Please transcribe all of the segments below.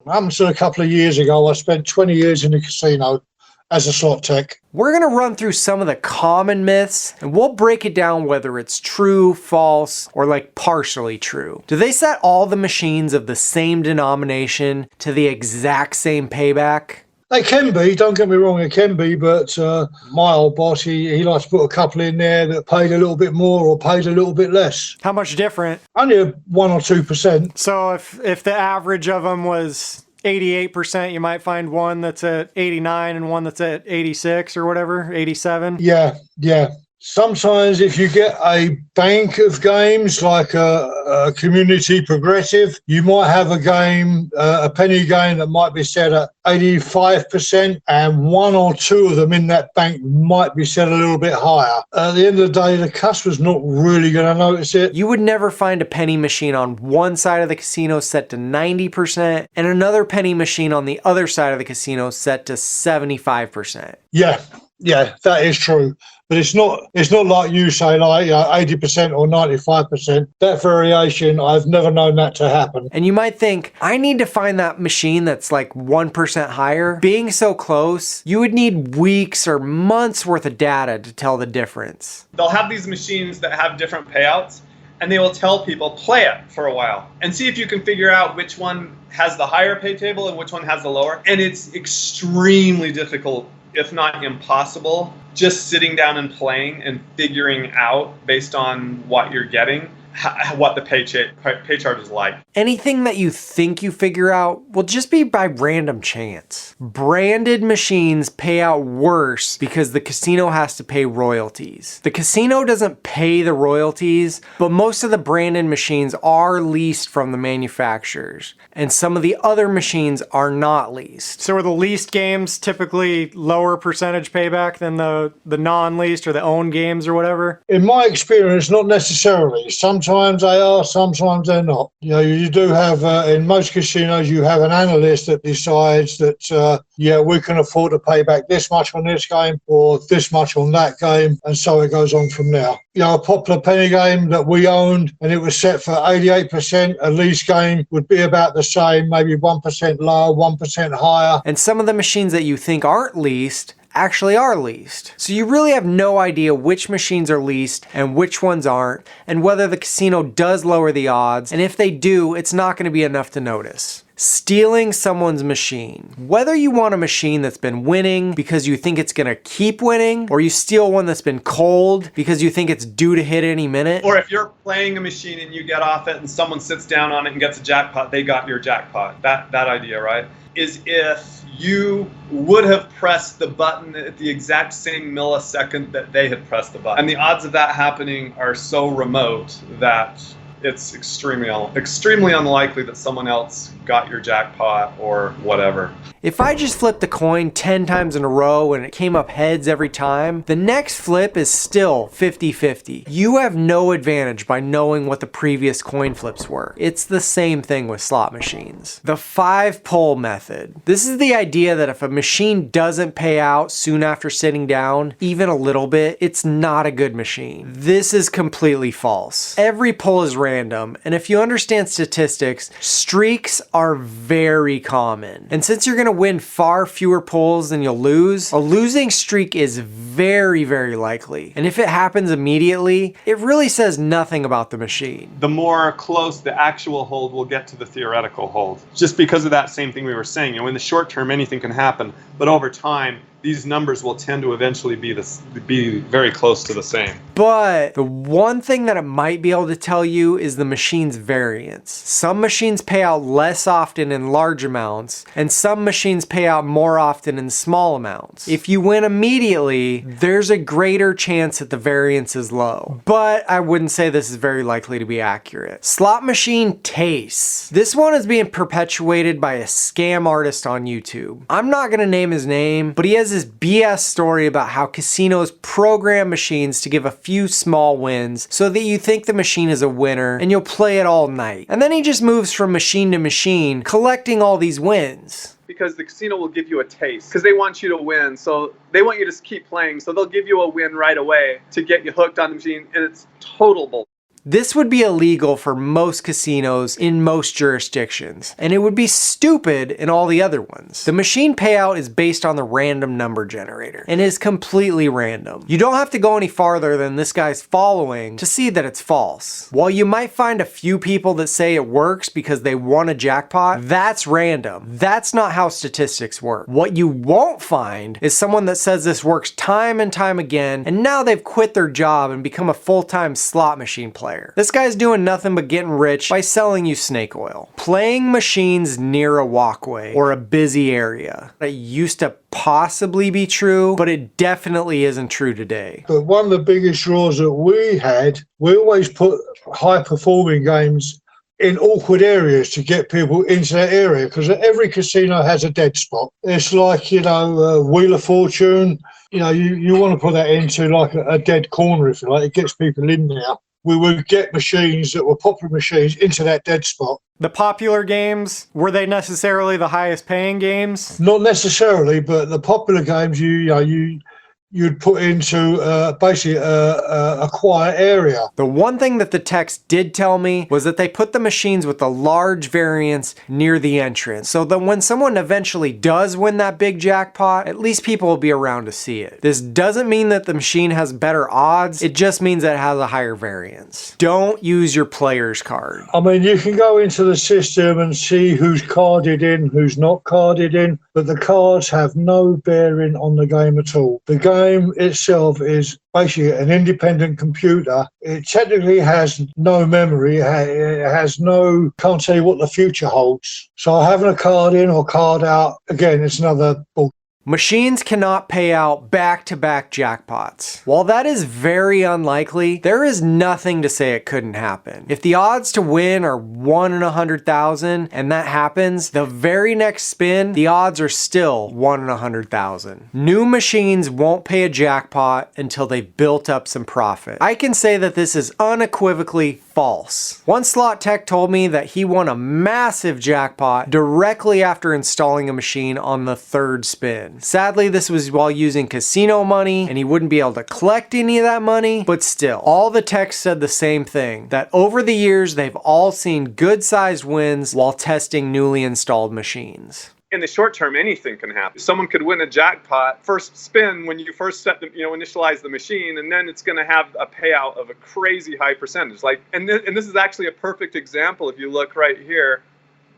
Happened to a couple of years ago. I spent 20 years in the casino as a slot tech. We're going to run through some of the common myths, and we'll break it down whether it's true, false, or like partially true. Do they set all the machines of the same denomination to the exact same payback? They can be, don't get me wrong, it can be, but my old boss, he likes to put a couple in there that paid a little bit more or paid a little bit less. How much different? Only 1 or 2%. So if the average of them was 88%, you might find one that's at 89 and one that's at 86 or whatever, 87? Yeah. Sometimes if you get a bank of games like a community progressive, you might have a game, a penny game that might be set at 85%, and 1 or 2 of them in that bank might be set a little bit higher. At the end of the day, the customer's not really going to notice it. You would never find a penny machine on one side of the casino set to 90% and another penny machine on the other side of the casino set to 75%. Yeah, that is true. But it's not like you say, like 80% or 95%. That variation, I've never known that to happen. And you might think, I need to find that machine that's like 1% higher. Being so close, you would need weeks or months worth of data to tell the difference. They'll have these machines that have different payouts, and they will tell people, play it for a while and see if you can figure out which one has the higher pay table and which one has the lower. And it's extremely difficult, if not impossible, just sitting down and playing and figuring out based on what you're getting, what the pay chart is like. Anything that you think you figure out will just be by random chance. Branded machines pay out worse because the casino has to pay royalties. The casino doesn't pay the royalties, but most of the branded machines are leased from the manufacturers, and some of the other machines are not leased. So are the leased games typically lower percentage payback than the non-leased or the owned games or whatever? In my experience, not necessarily. Sometimes they are, sometimes they're not. You do have, in most casinos, you have an analyst that decides that, we can afford to pay back this much on this game or this much on that game, and so it goes on from there. A popular penny game that we owned, and it was set for 88%, a lease game would be about the same, maybe 1% lower, 1% higher. And some of the machines that you think aren't leased actually are leased. So you really have no idea which machines are leased and which ones aren't, and whether the casino does lower the odds, and if they do, it's not going to be enough to notice. Stealing someone's machine. Whether you want a machine that's been winning because you think it's gonna keep winning, or you steal one that's been cold because you think it's due to hit any minute. Or if you're playing a machine and you get off it and someone sits down on it and gets a jackpot, they got your jackpot. That idea, right? Is if you would have pressed the button at the exact same millisecond that they had pressed the button. And the odds of that happening are so remote that it's extremely unlikely that someone else got your jackpot or whatever. If I just flipped the coin 10 times in a row and it came up heads every time, the next flip is still 50-50. You have no advantage by knowing what the previous coin flips were. It's the same thing with slot machines. The 5-pull method. This is the idea that if a machine doesn't pay out soon after sitting down, even a little bit, it's not a good machine. This is completely false. Every pull is random, and if you understand statistics, streaks are very common. And since you're gonna win far fewer pulls than you'll lose, a losing streak is very, very likely. And if it happens immediately, it really says nothing about the machine. The more close the actual hold will get to the theoretical hold. Just because of that same thing we were saying, in the short term anything can happen, but over time these numbers will tend to eventually be very close to the same. But the one thing that it might be able to tell you is the machine's variance. Some machines pay out less often in large amounts, and some machines pay out more often in small amounts. If you win immediately, there's a greater chance that the variance is low. But I wouldn't say this is very likely to be accurate. Slot machine tastes. This one is being perpetuated by a scam artist on YouTube. I'm not gonna name his name, but he has this BS story about how casinos program machines to give a few small wins so that you think the machine is a winner and you'll play it all night. And then he just moves from machine to machine, collecting all these wins. Because the casino will give you a taste, because they want you to win, so they want you to keep playing, so they'll give you a win right away to get you hooked on the machine, and it's total bull. This would be illegal for most casinos in most jurisdictions, and it would be stupid in all the other ones. The machine payout is based on the random number generator and is completely random. You don't have to go any farther than this guy's following to see that it's false. While you might find a few people that say it works because they won a jackpot, that's random. That's not how statistics work. What you won't find is someone that says this works time and time again, and now they've quit their job and become a full-time slot machine player. This guy's doing nothing but getting rich by selling you snake oil. Playing machines near a walkway or a busy area. It used to possibly be true, but it definitely isn't true today. But one of the biggest draws that we had, we always put high performing games in awkward areas to get people into that area, because every casino has a dead spot. It's like, you know, Wheel of Fortune, you know, you want to put that into like a dead corner, if you like. It gets people in there. We would get machines that were popular machines into that dead spot. The popular games, were they necessarily the highest paying games? Not necessarily, but the popular games you'd put into basically a quiet area. The one thing that the text did tell me was that they put the machines with the large variance near the entrance, so that when someone eventually does win that big jackpot, at least people will be around to see it. This doesn't mean that the machine has better odds, it just means that it has a higher variance. Don't use your player's card. I mean, you can go into the system and see who's carded in, who's not carded in, but the cards have no bearing on the game at all. The game itself is basically an independent computer. It technically has no memory. It has no, can't tell you what the future holds. So having a card in or card out, again, it's another bullshit. Machines cannot pay out back-to-back jackpots. While that is very unlikely, there is nothing to say it couldn't happen. If the odds to win are 1 in 100,000 and that happens, the very next spin, the odds are still 1 in 100,000. New machines won't pay a jackpot until they've built up some profit. I can say that this is unequivocally false. One slot tech told me that he won a massive jackpot directly after installing a machine on the third spin. Sadly, this was while using casino money, and he wouldn't be able to collect any of that money, but still, all the techs said the same thing, that over the years, they've all seen good-sized wins while testing newly installed machines. In the short term, anything can happen. Someone could win a jackpot first spin when you first set the, initialize the machine, and then it's going to have a payout of a crazy high percentage. And this is actually a perfect example. If you look right here,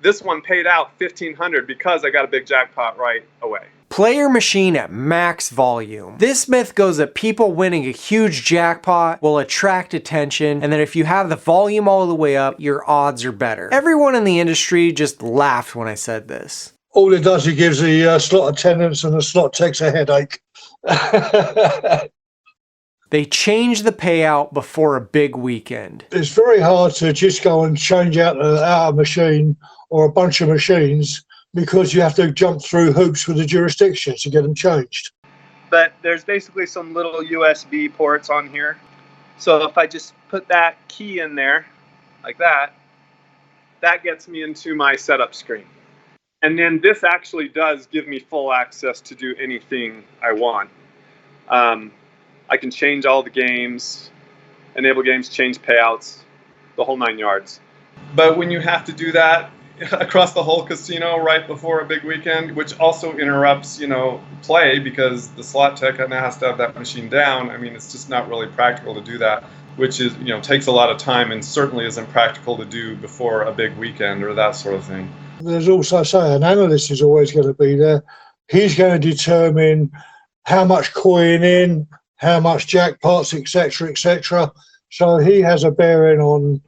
this one paid out $1,500 because I got a big jackpot right away. Player machine at max volume. This myth goes that people winning a huge jackpot will attract attention, and that if you have the volume all the way up, your odds are better. Everyone in the industry just laughed when I said this. All it does, it gives the slot attendants and the slot techs a headache. They change the payout before a big weekend. It's very hard to just go and change out a machine or a bunch of machines, because you have to jump through hoops with the jurisdictions to get them changed. But there's basically some little USB ports on here. So if I just put that key in there, like that, that gets me into my setup screen. And then this actually does give me full access to do anything I want. I can change all the games, enable games, change payouts, the whole 9 yards. But when you have to do that across the whole casino right before a big weekend, which also interrupts, play, because the slot tech now has to have that machine down. I mean, it's just not really practical to do that, which is, takes a lot of time and certainly isn't practical to do before a big weekend or that sort of thing. There's also, an analyst is always going to be there. He's going to determine how much coin in, how much jackpots, etc., etc. So he has a bearing on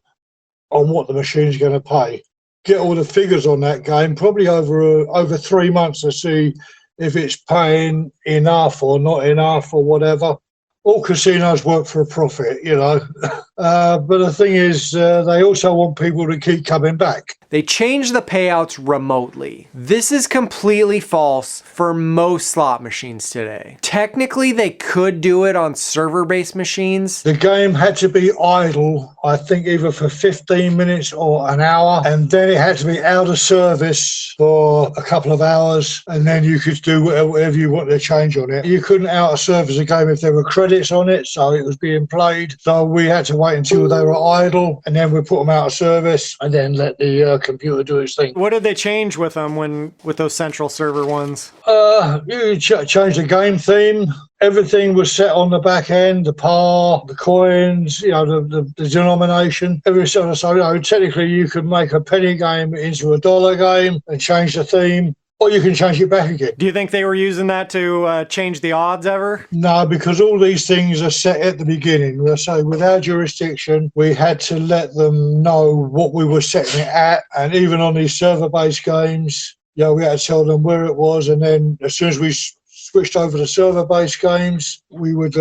what the machine's going to pay. Get all the figures on that game, probably over 3 months, to see if it's paying enough or not enough or whatever. All casinos work for a profit, but the thing is, they also want people to keep coming back. They change the payouts remotely. This is completely false for most slot machines today. Technically, they could do it on server-based machines. The game had to be idle, I think, either for 15 minutes or an hour, and then it had to be out of service for a couple of hours, and then you could do whatever you wanted to change on it. You couldn't out of service a game if there were credits on it, so it was being played. So we had to wait wait until they were idle, and then we put them out of service, and then let the computer do its thing. What did they change with them with those central server ones? You change the game theme. Everything was set on the back end, the par, the coins, the denomination. So technically you could make a penny game into a dollar game and change the theme, or you can change it back again. Do you think they were using that to change the odds ever? No, because all these things are set at the beginning. So with our jurisdiction, we had to let them know what we were setting it at. And even on these server-based games, we had to tell them where it was. And then as soon as we switched over to server-based games, we would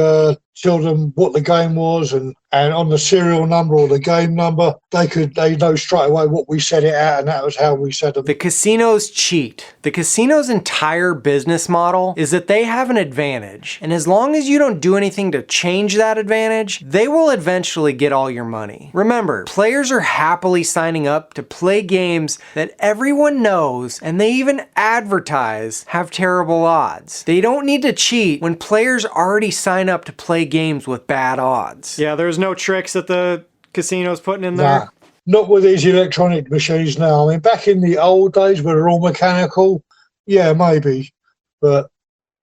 tell them what the game was, and on the serial number or the game number, they know straight away what we set it at, and that was how we set them. The casinos cheat. The casino's entire business model is that they have an advantage, and as long as you don't do anything to change that advantage, they will eventually get all your money. Remember, players are happily signing up to play games that everyone knows, and they even advertise have terrible odds. They don't need to cheat when players already sign up to play games with bad odds. Yeah, there's no tricks that the casino's putting in there? Nah, not with these electronic machines now. I mean, back in the old days where they're all mechanical, yeah, maybe. But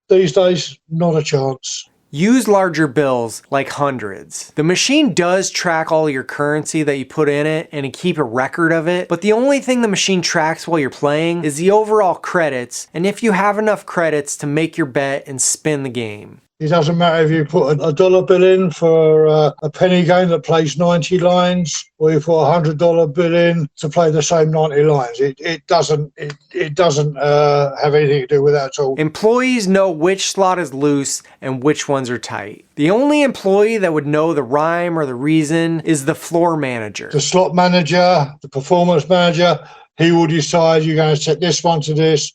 these days, not a chance. Use larger bills like hundreds. The machine does track all your currency that you put in it and keep a record of it, but the only thing the machine tracks while you're playing is the overall credits, and if you have enough credits to make your bet and spin the game. It doesn't matter if you put a dollar bill in for a penny game that plays 90 lines, or you put $100 bill in to play the same 90 lines. It doesn't have anything to do with that at all. Employees know which slot is loose and which ones are tight. The only employee that would know the rhyme or the reason is the floor manager. The slot manager, the performance manager, he will decide you're going to set this one to this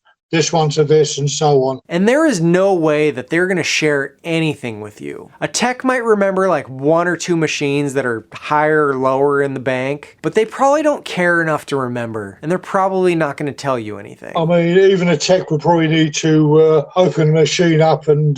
one to this, and so on. And there is no way that they're going to share anything with you. A tech might remember like 1 or 2 machines that are higher or lower in the bank, but they probably don't care enough to remember, and they're probably not going to tell you anything. I mean, even a tech would probably need to open the machine up and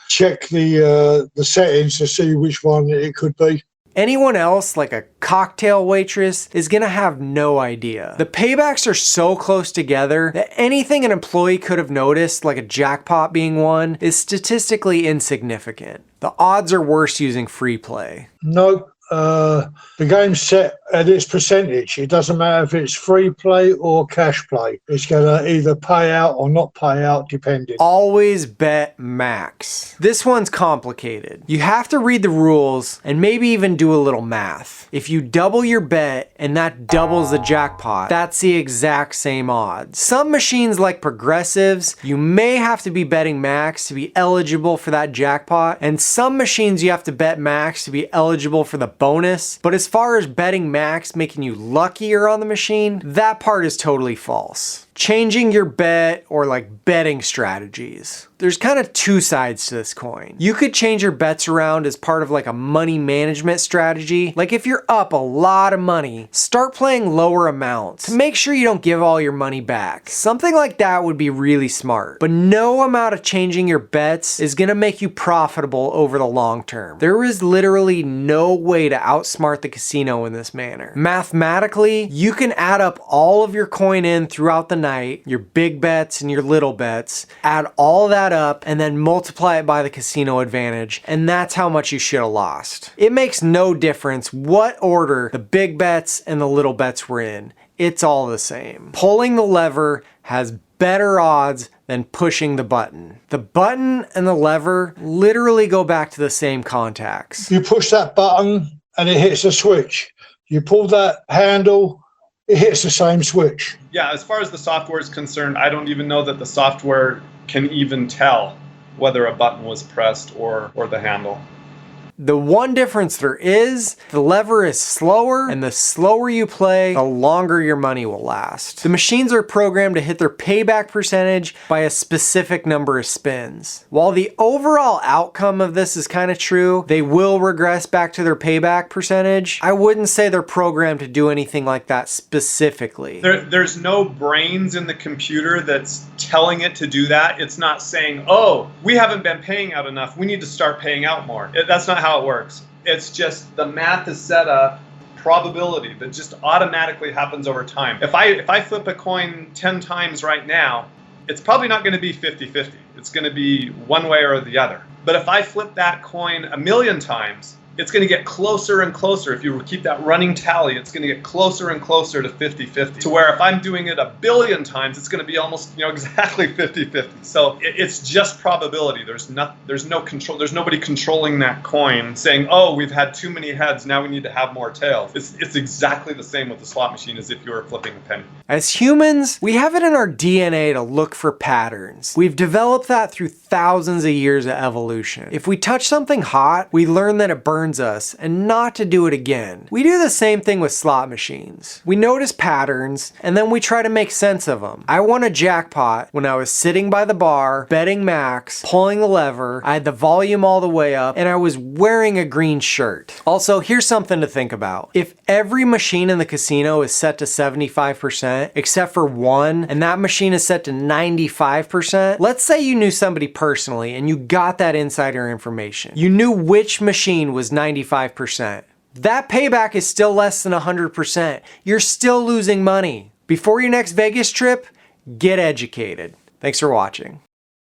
check the settings to see which one it could be. Anyone else, like a cocktail waitress, is gonna have no idea. The paybacks are so close together that anything an employee could have noticed, like a jackpot being won, is statistically insignificant. The odds are worse using free play. Nope. The game's set at its percentage. It doesn't matter if it's free play or cash play. It's going to either pay out or not pay out, depending. Always bet max. This one's complicated. You have to read the rules and maybe even do a little math. If you double your bet and that doubles the jackpot, that's the exact same odds. Some machines like progressives, you may have to be betting max to be eligible for that jackpot, and some machines you have to bet max to be eligible for the bonus. But as far as betting max making you luckier on the machine, that part is totally false. Changing your bet or like betting strategies. There's kind of 2 sides to this coin. You could change your bets around as part of like a money management strategy. Like if you're up a lot of money, start playing lower amounts to make sure you don't give all your money back. Something like that would be really smart. But no amount of changing your bets is gonna make you profitable over the long term. There is literally no way to outsmart the casino in this manner. Mathematically, you can add up all of your coin in throughout the night, your big bets and your little bets, add all that up and then multiply it by the casino advantage, and that's how much you should have lost. It makes no difference what order the big bets and the little bets were in. It's all the same. Pulling the lever has better odds than pushing the button. The button and the lever literally go back to the same contacts. You push that button and it hits a switch. You pull that handle, it hits the same switch. Yeah, as far as the software is concerned, I don't even know that the software can even tell whether a button was pressed or the handle. The one difference there is, the lever is slower, and the slower you play, the longer your money will last. The machines are programmed to hit their payback percentage by a specific number of spins. While the overall outcome of this is kind of true, they will regress back to their payback percentage. I wouldn't say they're programmed to do anything like that specifically. There's no brains in the computer that's telling it to do that. It's not saying, oh, we haven't been paying out enough, we need to start paying out more. That's not how it works. It's just the math is set up probability that just automatically happens over time. If I flip a coin 10 times right now, it's probably not going to be 50-50. It's going to be one way or the other. But if I flip that coin 1,000,000 times, it's going to get closer and closer. If you keep that running tally, it's going to get closer and closer to 50-50. To where if I'm doing it 1,000,000,000 times, it's going to be almost, exactly 50-50. So it's just probability. There's no control. There's nobody controlling that coin saying, oh, we've had too many heads, now we need to have more tails. It's exactly the same with the slot machine as if you were flipping a penny. As humans, we have it in our DNA to look for patterns. We've developed that through thousands of years of evolution. If we touch something hot, we learn that it burns us and not to do it again. We do the same thing with slot machines. We notice patterns and then we try to make sense of them. I won a jackpot when I was sitting by the bar, betting max, pulling the lever, I had the volume all the way up, and I was wearing a green shirt. Also, here's something to think about. If every machine in the casino is set to 75%, except for one, and that machine is set to 95%, let's say you knew somebody personally and you got that insider information. You knew which machine was 95%. That payback is still less than 100%. You're still losing money. Before your next Vegas trip, get educated. Thanks for watching.